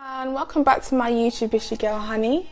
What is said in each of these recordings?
And welcome back to my YouTube. It's your girl Honey.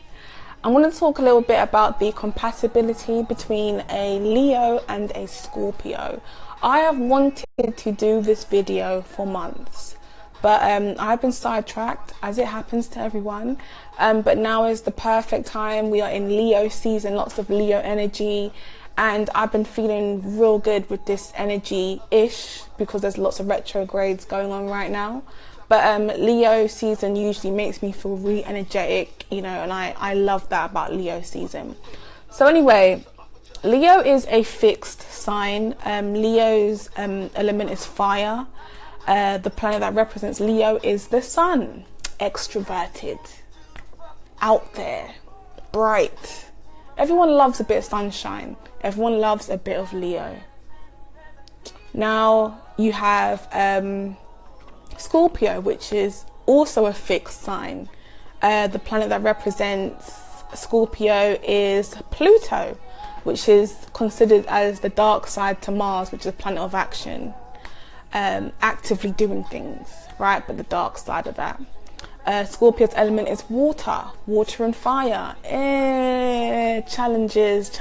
I want to talk a little bit about the compatibility between a Leo and a Scorpio. I have wanted to do this video for months, but I've been sidetracked, as it happens to everyone. But now is the perfect time. We are in Leo season, lots of Leo energy, and I've been feeling real good with this energy-ish because there's lots of retrogrades going on right now. But Leo season usually makes me feel really energetic, you know, and I love that about Leo season. So anyway, Leo is a fixed sign. Leo's element is fire. The planet that represents Leo is the sun. Extroverted, out there, bright. Everyone loves a bit of sunshine. Everyone loves a bit of Leo. Now you have Scorpio, which is also a fixed sign. The planet that represents Scorpio is Pluto, which is considered as the dark side to Mars, which is a planet of action, actively doing things, right? But the dark side of that. Scorpio's element is water and fire. Challenges.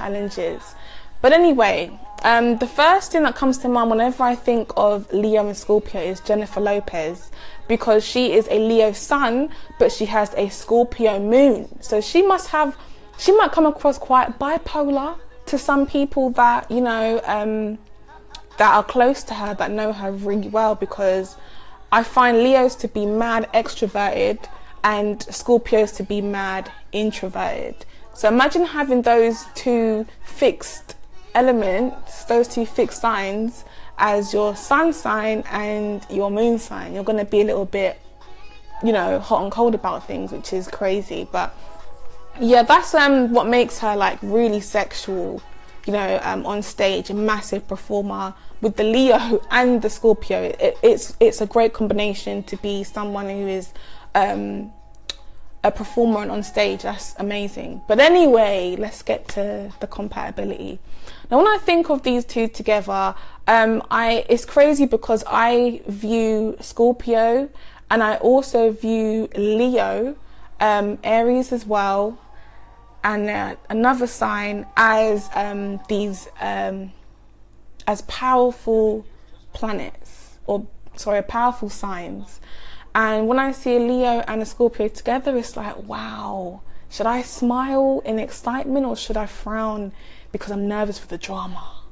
But anyway, the first thing that comes to mind whenever I think of Leo and Scorpio is Jennifer Lopez, because she is a Leo sun, but she has a Scorpio moon. So she might come across quite bipolar to some people that, you know, that are close to her, that know her really well, because I find Leos to be mad extroverted and Scorpios to be mad introverted. So imagine having those two fixed elements, those two fixed signs as your sun sign and your moon sign. You're going to be a little bit, you know, hot and cold about things, which is crazy. But yeah, that's what makes her like really sexual, you know, on stage, a massive performer. With the Leo and the Scorpio, it's a great combination to be someone who is a performer and on stage. That's amazing. But anyway, let's get to the compatibility. Now, when I think of these two together, it's crazy because I view Scorpio and I also view Leo, Aries as well, and another sign as as powerful planets, or sorry, powerful signs. And when I see a Leo and a Scorpio together, it's like, wow, should I smile in excitement or should I frown because I'm nervous for the drama?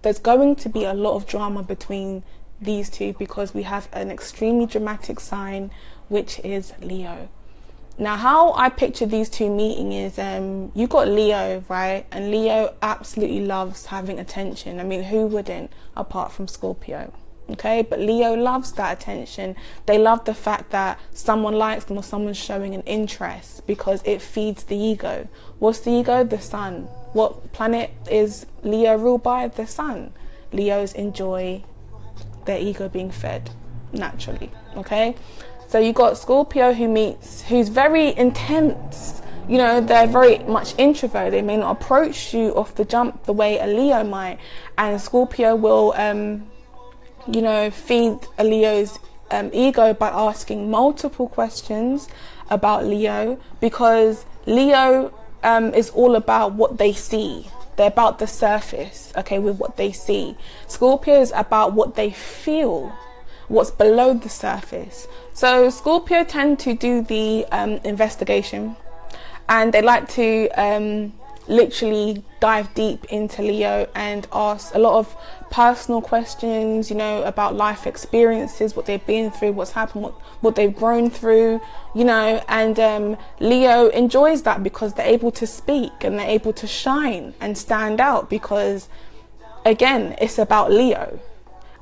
There's going to be a lot of drama between these two because we have an extremely dramatic sign, which is Leo. Now, how I picture these two meeting is, you got Leo, right? And Leo absolutely loves having attention. I mean, who wouldn't, apart from Scorpio? Okay, but Leo loves that attention. They love the fact that someone likes them or someone's showing an interest because it feeds the ego. What's the ego? The sun. What planet is Leo ruled by? The sun. Leos enjoy their ego being fed naturally. Okay, so you got Scorpio who's very intense. You know, they're very much introverted. They may not approach you off the jump the way a Leo might, and Scorpio will you know, feed a Leo's ego by asking multiple questions about Leo, because Leo is all about what they see. They're about the surface, okay, with what they see. Scorpio is about what they feel, what's below the surface. So Scorpio tend to do the investigation, and they like to literally dive deep into Leo and ask a lot of personal questions, you know, about life experiences, what they've been through, what's happened, what they've grown through, you know. And Leo enjoys that because they're able to speak and they're able to shine and stand out because, again, it's about Leo.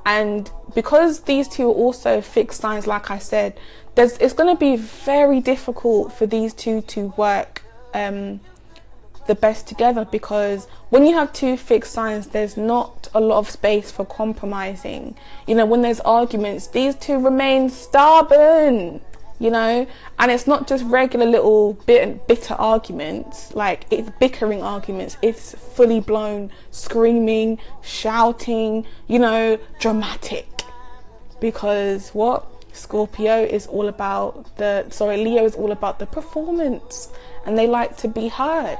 And because these two are also fixed signs, like I said, it's going to be very difficult for these two to work the best together, because when you have two fixed signs, there's not a lot of space for compromising. You know, when there's arguments, these two remain stubborn, you know, and it's not just regular little bitter arguments, like it's bickering arguments. It's fully blown screaming, shouting, you know, dramatic, because what? Leo is all about the performance, and they like to be heard.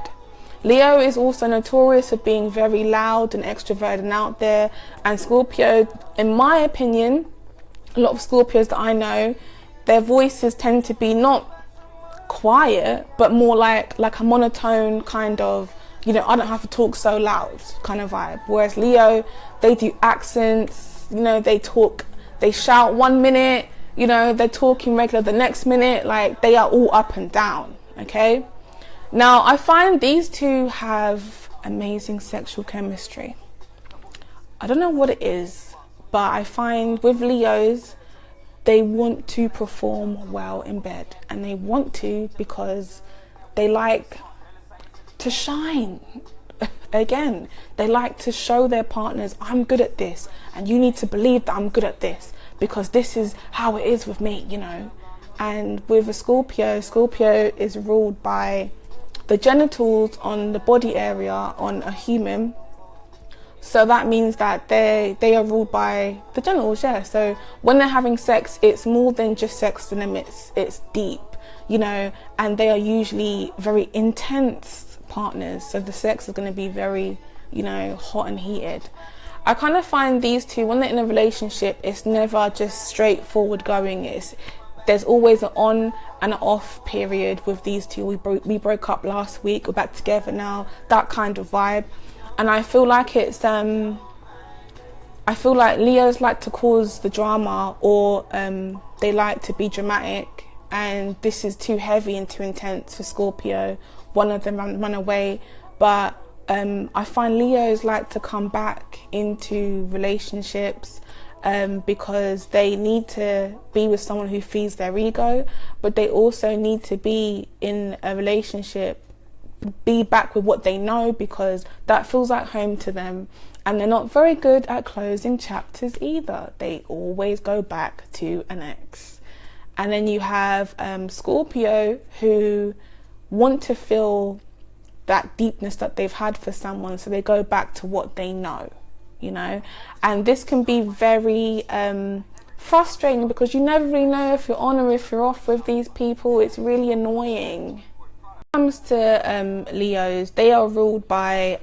Leo is also notorious for being very loud and extroverted and out there, and Scorpio, in my opinion, a lot of Scorpios that I know, their voices tend to be not quiet, but more like a monotone kind of, I don't have to talk so loud kind of vibe. Whereas Leo, they do accents, they shout 1 minute, they're talking regular the next minute, like they are all up and down, okay? Now, I find these two have amazing sexual chemistry. I don't know what it is, but I find with Leos, they want to perform well in bed, and they want to because they like to shine. Again, they like to show their partners, I'm good at this, and you need to believe that I'm good at this because this is how it is with me, And with a Scorpio is ruled by the genitals on the body area on a human. So that means that they are ruled by the genitals, yeah. So when they're having sex, it's more than just sex to them, it's deep, and they are usually very intense partners. So the sex is going to be very, hot and heated. I kind of find these two, when they're in a relationship, it's never just straightforward going. There's always an on and an off period with these two. We broke up last week, we're back together now, that kind of vibe. And I feel like Leos like to cause the drama, or they like to be dramatic, and this is too heavy and too intense for Scorpio. One of them run away, but I find Leos like to come back into relationships because they need to be with someone who feeds their ego, but they also need to be in a relationship, be back with what they know, because that feels like home to them. And they're not very good at closing chapters either. They always go back to an ex. And then you have Scorpio, who want to feel that deepness that they've had for someone, so they go back to what they know, and this can be very frustrating because you never really know if you're on or if you're off with these people. It's really annoying. When it comes to Leos, they are ruled by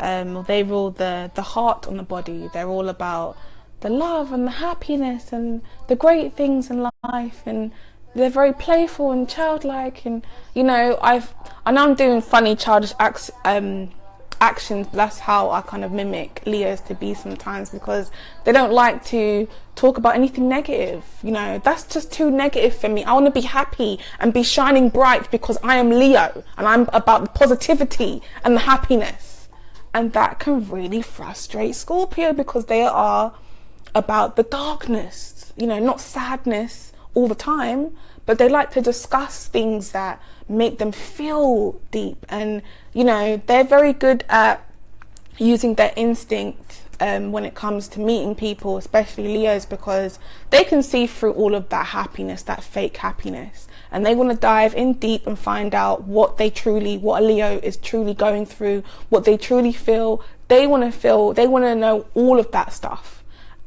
they rule the heart on the body. They're all about the love and the happiness and the great things in life, and they're very playful and childlike, and I know I'm doing funny childish actions, but that's how I kind of mimic Leos to be sometimes, because they don't like to talk about anything negative. That's just too negative for me. I want to be happy and be shining bright because I am Leo and I'm about the positivity and the happiness, and that can really frustrate Scorpio because they are about the darkness, not sadness all the time, but they like to discuss things that make them feel deep. And they're very good at using their instinct when it comes to meeting people, especially Leos, because they can see through all of that happiness, that fake happiness, and they want to dive in deep and find out what a Leo is truly going through, what they truly feel. They want to know all of that stuff.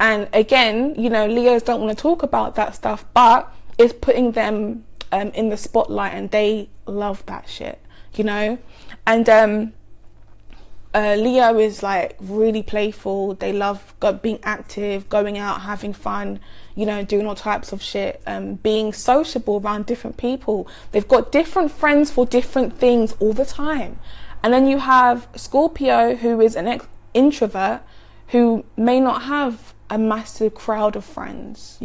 And again, Leos don't want to talk about that stuff, but it's putting them in the spotlight, and they love that shit, And Leo is like really playful. They love being active, going out, having fun, doing all types of shit, being sociable around different people. They've got different friends for different things all the time. And then you have Scorpio, who is an introvert, who may not have a massive crowd of friends.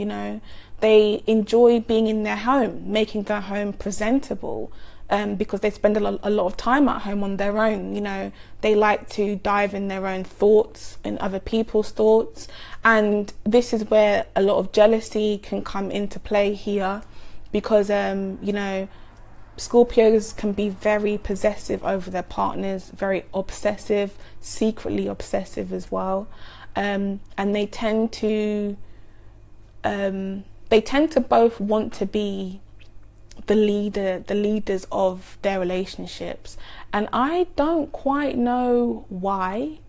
They enjoy being in their home, making their home presentable, because they spend a lot of time at home on their own. They like to dive in their own thoughts and other people's thoughts, and this is where a lot of jealousy can come into play here, because Scorpios can be very possessive over their partners, very obsessive, secretly obsessive as well, and they tend to both want to be the leaders of their relationships, and I don't quite know why.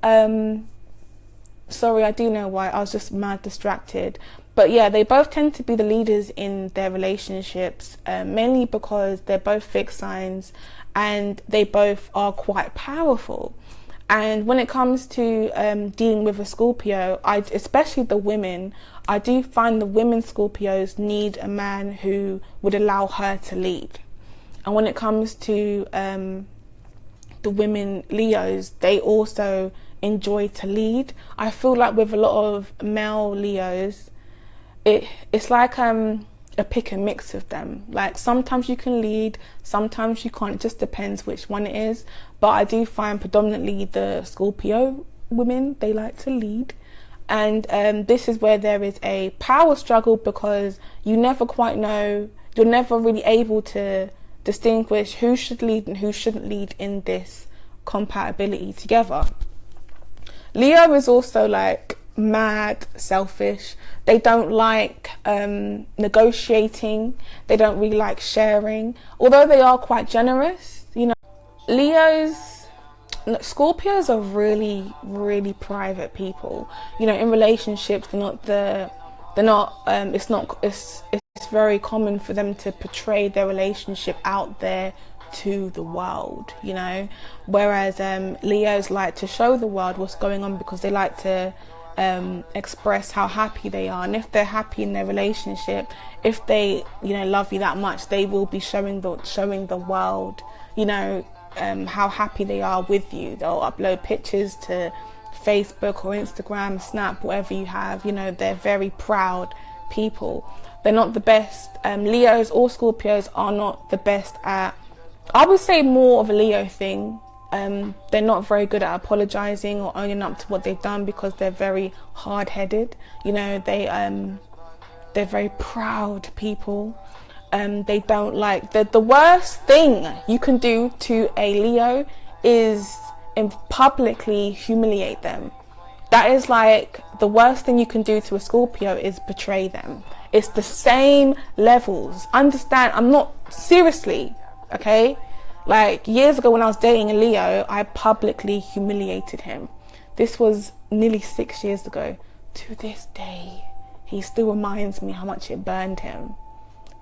Sorry, I do know why. I was just mad distracted. But yeah, they both tend to be the leaders in their relationships, mainly because they're both fixed signs and they both are quite powerful. And when it comes to dealing with a Scorpio, especially the women, I do find the women Scorpios need a man who would allow her to lead. And when it comes to the women Leos, they also enjoy to lead. I feel like with a lot of male Leos, it's like a pick and mix of them. Like sometimes you can lead, sometimes you can't. It just depends which one it is. But I do find predominantly the Scorpio women, they like to lead. And this is where there is a power struggle, because you never quite know, you're never really able to distinguish who should lead and who shouldn't lead in this compatibility together. Leo is also like mad selfish. They don't like negotiating. They don't really like sharing, although they are quite generous, you know. Scorpios are really, really private people, you know. In relationships, it's very common for them to portray their relationship out there to the world, you know, whereas Leos like to show the world what's going on, because they like to express how happy they are. And if they're happy in their relationship, if they, you know, love you that much, they will be showing the world, you know, how happy they are with you. They'll upload pictures to Facebook or Instagram, Snap, whatever you have. You know, they're very proud people. They're not the best. Leos or Scorpios are not the best at, I would say, more of a Leo thing. They're not very good at apologizing or owning up to what they've done, because they're very hard-headed. You know, they're very proud people. They don't like, the worst thing you can do to a Leo is publicly humiliate them. That is like the worst thing you can do to a Scorpio, is betray them. It's the same levels. Understand, I'm not, seriously, okay? Like years ago when I was dating a Leo, I publicly humiliated him. This was nearly 6 years ago. To this day, he still reminds me how much it burned him.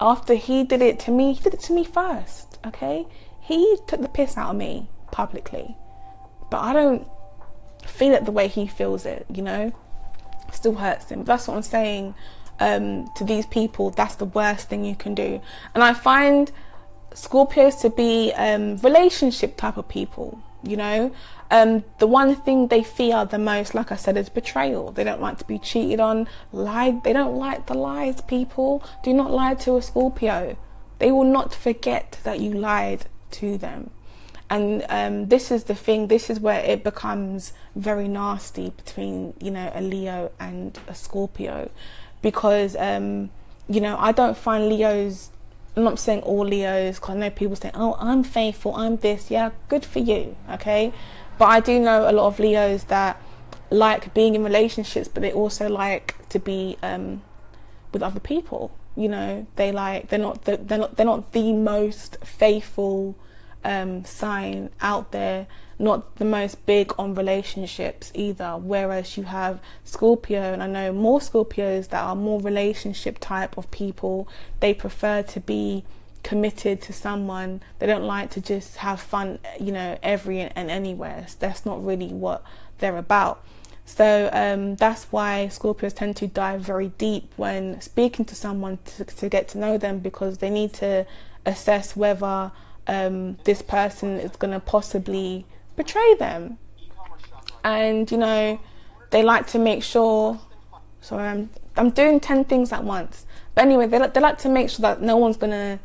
After he did it to me, he did it to me first, okay? He took the piss out of me publicly. But I don't feel it the way he feels it, you know? It still hurts him. That's what I'm saying. To these people, that's the worst thing you can do. And I find Scorpios to be relationship type of people, you know. The one thing they fear the most, like I said, is betrayal. They don't like to be cheated on, lied. They don't like the lies, people. Do not lie to a Scorpio. They will not forget that you lied to them. And this is the thing, this is where it becomes very nasty between, you know, a Leo and a Scorpio. Because, you know, I don't find Leos, I'm not saying all Leos, because I know people say, oh, I'm faithful, I'm this. Yeah, good for you, okay? But I do know a lot of Leos that like being in relationships, but they also like to be with other people. You know, they're not the most faithful sign out there, not the most big on relationships either. Whereas you have Scorpio, and I know more Scorpios that are more relationship type of people. They prefer to be committed to someone. They don't like to just have fun, you know, every and anywhere. That's not really what they're about. So that's why Scorpios tend to dive very deep when speaking to someone to get to know them, because they need to assess whether this person is going to possibly betray them. And, you know, they like to make sure, sorry, I'm doing 10 things at once. But anyway, they like to make sure that no one's going to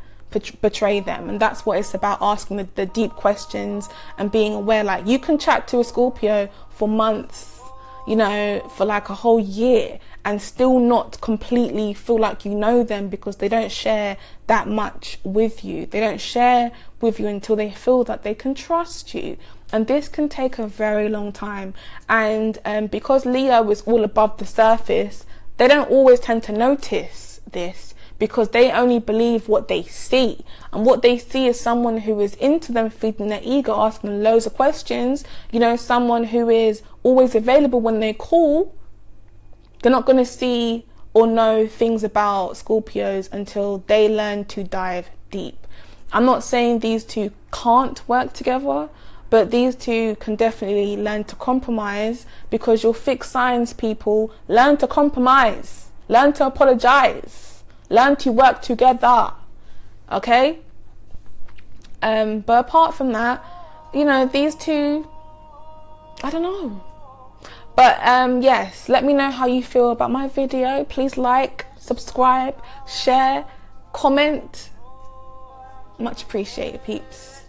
betray them. And that's what it's about, asking the deep questions and being aware. Like, you can chat to a Scorpio for months, you know, for like a whole year, and still not completely feel like you know them, because they don't share that much with you. They don't share with you until they feel that they can trust you. And this can take a very long time. And because Leo is all above the surface, they don't always tend to notice this, because they only believe what they see. And what they see is someone who is into them, feeding their ego, asking them loads of questions. You know, someone who is always available when they call. They're not going to see or know things about Scorpios until they learn to dive deep. I'm not saying these two can't work together, but these two can definitely learn to compromise, because you're fixed signs, people. Learn to compromise. Learn to apologize. Learn to work together. Okay? But apart from that, you know, these two, I don't know. But yes, let me know how you feel about my video. Please like, subscribe, share, comment. Much appreciated, peeps.